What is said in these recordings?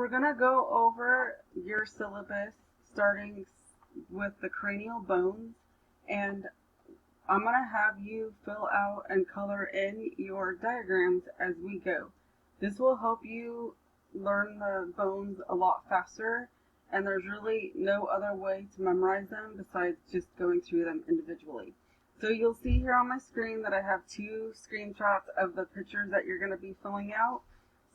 we're going to go over your syllabus starting with the cranial bones, and I'm going to have you fill out and color in your diagrams as we go. This will help you learn the bones a lot faster, and there's really no other way to memorize them besides just going through them individually. So you'll see here on my screen that I have 2 screenshots of the pictures that you're going to be filling out.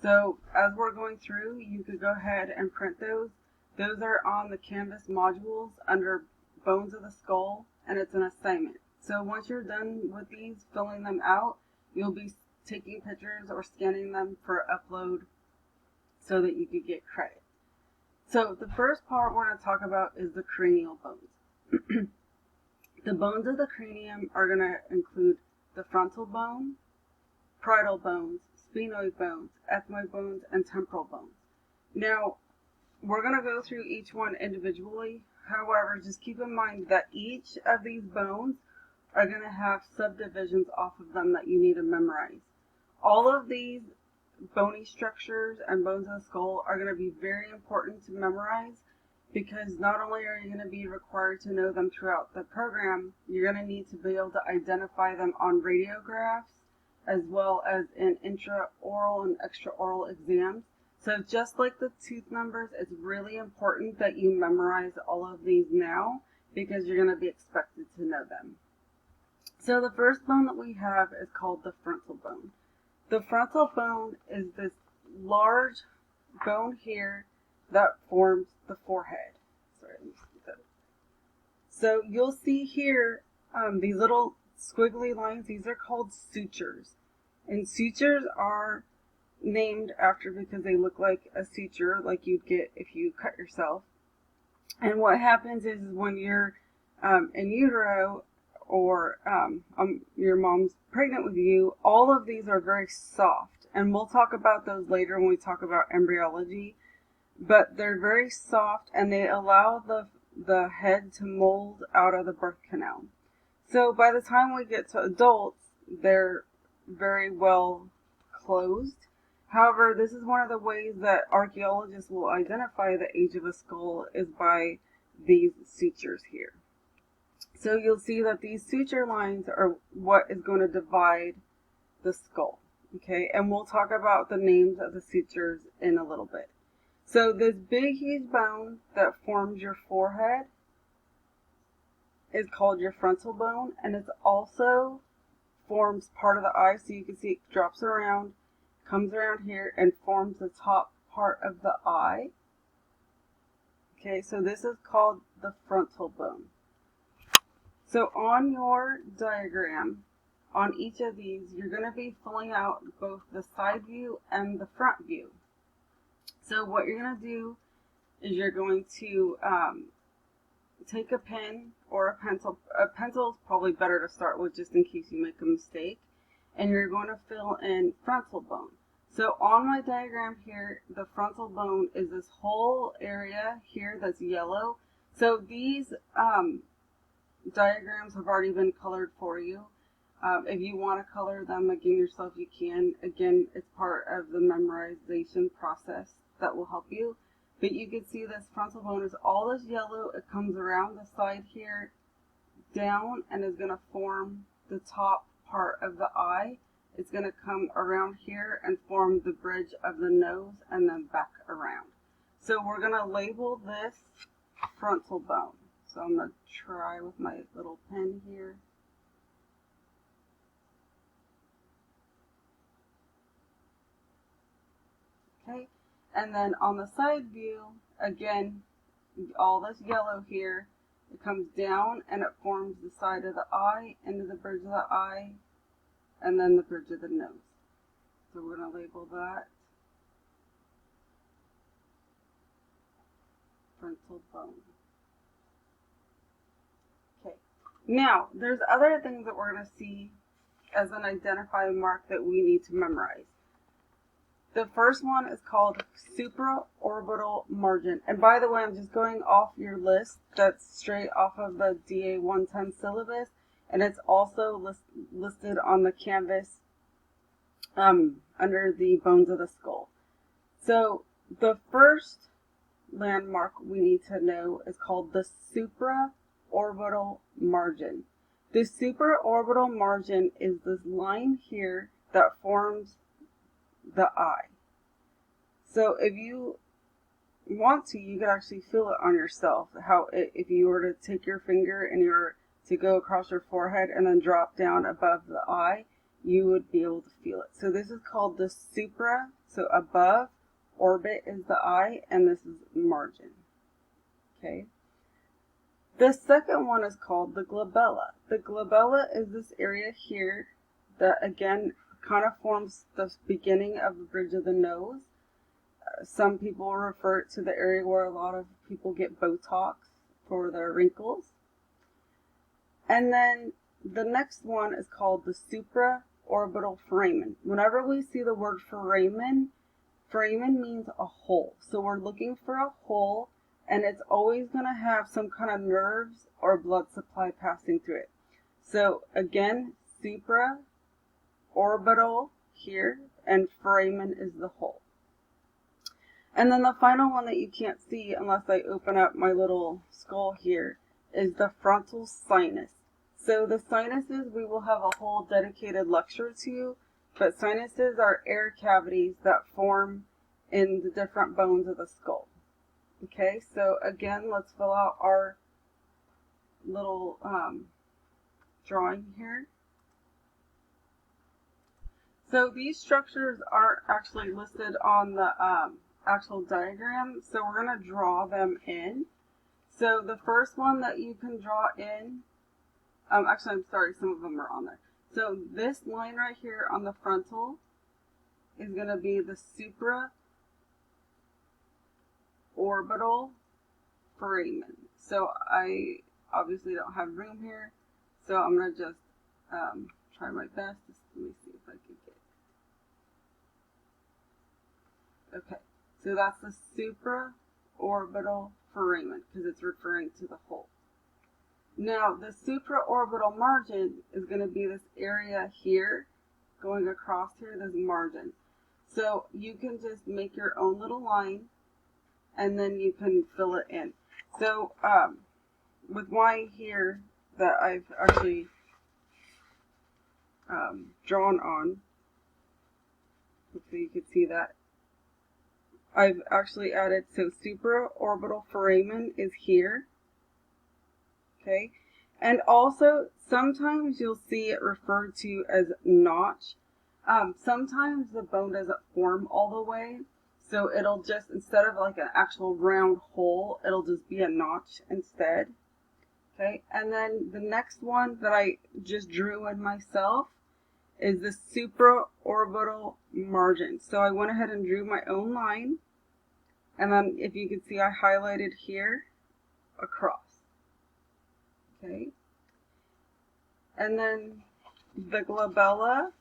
So as we're going through, you could go ahead and print those. Those are on the Canvas modules under Bones of the Skull, and it's an assignment. So once you're done with these, filling them out, you'll be taking pictures or scanning them for upload so that you could get credit. So the first part we're going to talk about is the cranial bones. The bones of the cranium are going to include the frontal bone, parietal bones, sphenoid bones, ethmoid bones, and temporal bones. Now, we're going to go through each one individually. However, just keep in mind that each of these bones are going to have subdivisions off of them that you need to memorize. All of these bony structures and bones of the skull are going to be very important to memorize, because not only are you going to be required to know them throughout the program, you're going to need to be able to identify them on radiographs as well as in intraoral and extraoral exams. So just like the tooth numbers, it's really important that you memorize all of these now, because you're going to be expected to know them. So the first bone that we have is called the frontal bone. The frontal bone is this large bone here that forms the forehead. Sorry, let me see that. So you'll see here these little squiggly lines. These are called sutures. And sutures are named after because they look like a suture like you'd get if you cut yourself. And what happens is when you're in utero, or your mom's pregnant with you, all of these are very soft. And we'll talk about those later when we talk about embryology. But they're very soft, and they allow the head to mold out of the birth canal. So by the time we get to adults, they're very well closed. However, this is one of the ways that archaeologists will identify the age of a skull is by these sutures here. So you'll see that these suture lines are what is going to divide the skull. Okay, and we'll talk about the names of the sutures in a little bit. So this big, huge bone that forms your forehead is called your frontal bone, and it also forms part of the eye. So you can see it drops around, comes around here, and forms the top part of the eye. Okay, so this is called the frontal bone. So on your diagram, on each of these, you're going to be filling out both the side view and the front view. So what you're going to do is you're going to take a pen or a pencil. A pencil is probably better to start with just in case you make a mistake. And you're going to fill in frontal bone. So on my diagram here, the frontal bone is this whole area here that's yellow. So these diagrams have already been colored for you. If you want to color them again yourself, you can. Again, it's part of the memorization process that will help you. But you can see this frontal bone is all this yellow. It comes around the side here down and is going to form the top part of the eye. It's going to come around here and form the bridge of the nose and then back around. So we're going to label this frontal bone. So I'm going to try with my little pen here. Okay, and then on the side view, again, all this yellow here, it comes down and it forms the side of the eye, into the bridge of the eye, and then the bridge of the nose. So we're going to label that frontal bone. Okay, now there's other things that we're going to see as an identifying mark that we need to memorize. The first one is called supraorbital margin. And by the way, I'm just going off your list that's straight off of the DA 110 syllabus. And it's also listed on the Canvas under the bones of the skull. So the first landmark we need to know is called the supraorbital margin. The supraorbital margin is this line here that forms the eye. So if you want to, you could actually feel it on yourself. If you were to take your finger and you were to go across your forehead and then drop down above the eye, you would be able to feel it. So this is called the supra. So above orbit is the eye, and this is margin. Okay. The second one is called the glabella. The glabella is this area here that again kind of forms the beginning of the bridge of the nose. Some people refer to the area where a lot of people get Botox for their wrinkles. And then the next one is called the supraorbital foramen. Whenever we see the word foramen means a hole. So we're looking for a hole, and it's always going to have some kind of nerves or blood supply passing through it. So again, supraorbital here, and foramen is the hole. And then the final one that you can't see unless I open up my little skull here is the frontal sinus. So the sinuses we will have a whole dedicated lecture to, but sinuses are air cavities that form in the different bones of the skull. Okay, so again, let's fill out our little drawing here. So these structures aren't actually listed on the actual diagram, so we're going to draw them in. So the first one that you can draw in, actually I'm sorry, some of them are on there. So this line right here on the frontal is going to be the supraorbital foramen. So I obviously don't have room here, so I'm going to just try my best. Let me see if I can get. Okay, so that's the supraorbital foramen because it's referring to the hole. Now, the supraorbital margin is going to be this area here, going across here, this margin. So you can just make your own little line, and then you can fill it in. So, with mine here that I've actually drawn on, hopefully you can see that, I've actually added, so supraorbital foramen is here. Okay, and also sometimes you'll see it referred to as notch. Sometimes the bone doesn't form all the way, so it'll just, instead of like an actual round hole, it'll just be a notch instead. Okay, and then the next one that I just drew in myself is the supraorbital margin. So I went ahead and drew my own line, and then if you can see, I highlighted here across. Okay, and then the glabella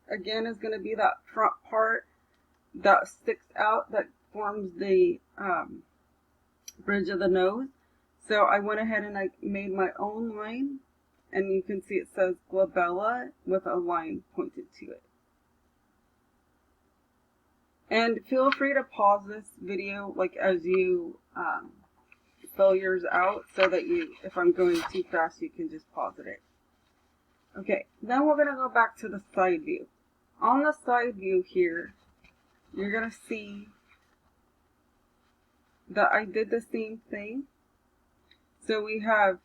again is going to be that front part that sticks out, that forms the bridge of the nose. So I went ahead and I made my own line, and you can see it says glabella with a line pointed to it. And feel free to pause this video like as you fill yours out, so that if I'm going too fast, you can just pause it. Okay, then we're going to go back to the side view. On the side view here, you're going to see that I did the same thing. So we have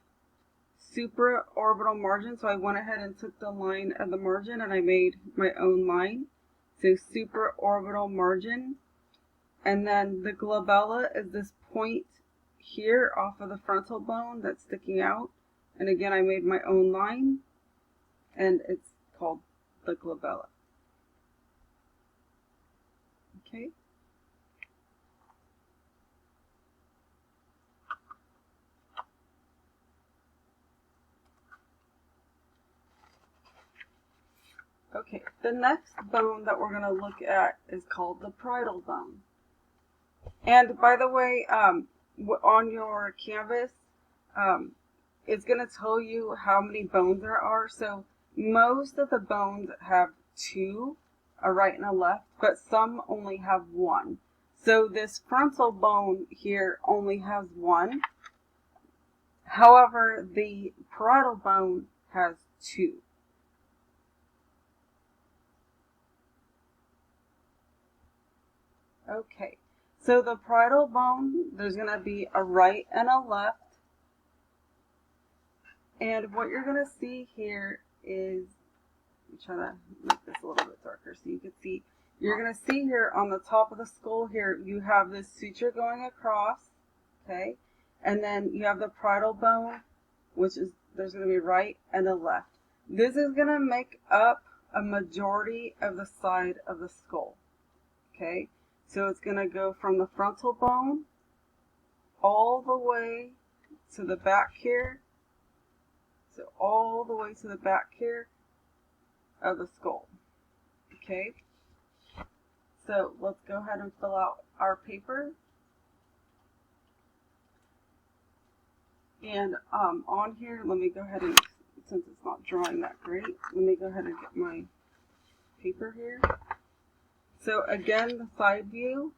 supraorbital margin, so I went ahead and took the line of the margin and I made my own line. So supraorbital margin. And then the glabella is this point here off of the frontal bone that's sticking out, and again I made my own line, and it's called the glabella. Okay, okay, the next bone that we're going to look at is called the parietal bone. And by the way, on your canvas, it's going to tell you how many bones there are. So most of the bones have two, a right and a left, but some only have one. So this frontal bone here only has one. However, the parietal bone has two. Okay, so the parietal bone, there's going to be a right and a left. And what you're going to see here is, let me try to make this a little bit darker so you can see. You're going to see here on the top of the skull here, you have this suture going across, okay? And then you have the parietal bone, which is, there's going to be right and a left. This is going to make up a majority of the side of the skull, okay? So it's going to go from the frontal bone all the way to the back here. So all the way to the back here of the skull, okay? So let's go ahead and fill out our paper. And on here, let me go ahead and, since it's not drawing that great, let me go ahead and get my paper here. So again, the side view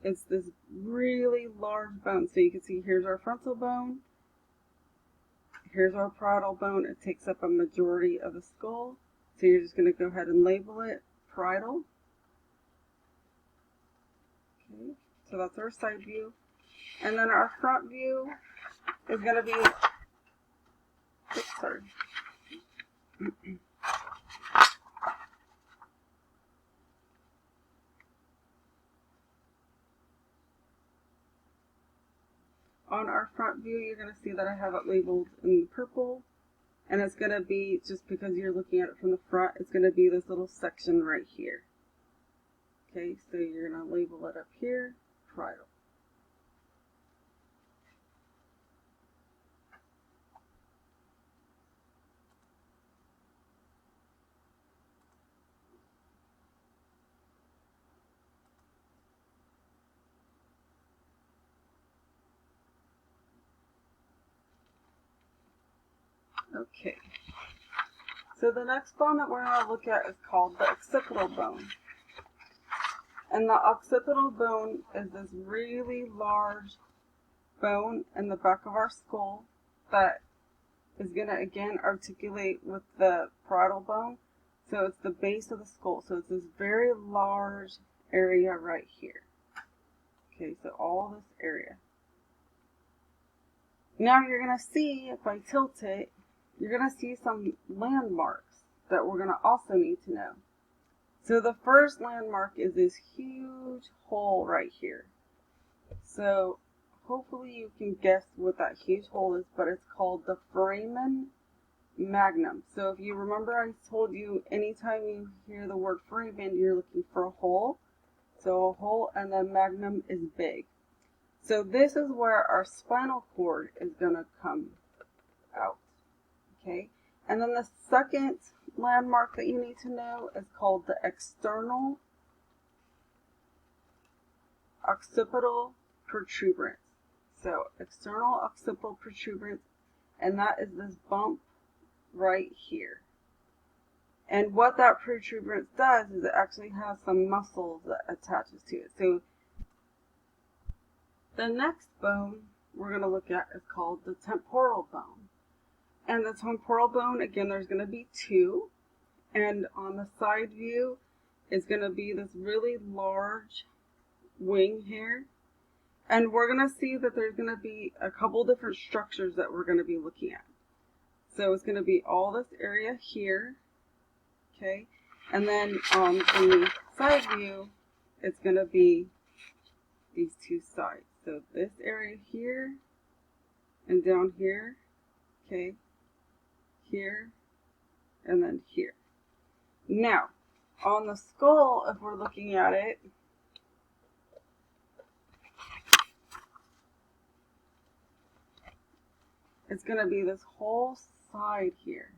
is this really large bone. So you can see here's our frontal bone, here's our parietal bone. It takes up a majority of the skull. So you're just going to go ahead and label it parietal. Okay, so that's our side view. And then our front view is going to be, oops, sorry. On our front view, you're going to see that I have it labeled in purple. And it's going to be, just because you're looking at it from the front, it's going to be this little section right here. Okay, so you're going to label it up here, parietal. Okay, so the next bone that we're going to look at is called the occipital bone. And the occipital bone is this really large bone in the back of our skull that is going to again articulate with the parietal bone. So it's the base of the skull. So it's this very large area right here. Okay, so all this area. Now you're going to see, if I tilt it, you're going to see some landmarks that we're going to also need to know. So the first landmark is this huge hole right here. So hopefully you can guess what that huge hole is, but it's called the foramen magnum. So if you remember, I told you anytime you hear the word foramen, you're looking for a hole. So a hole, and then magnum is big. So this is where our spinal cord is going to come out. Okay, and then the second landmark that you need to know is called the external occipital protuberance. So external occipital protuberance, and that is this bump right here. And what that protuberance does is it actually has some muscles that attaches to it. So the next bone we're going to look at is called the temporal bone. And the temporal bone, again, there's going to be two. And on the side view, it's going to be this really large wing here. And we're going to see that there's going to be a couple different structures that we're going to be looking at. So it's going to be all this area here. Okay. And then on the side view, it's going to be these two sides. So this area here and down here. Okay. Here, and then here. Now, on the skull, if we're looking at it, it's going to be this whole side here.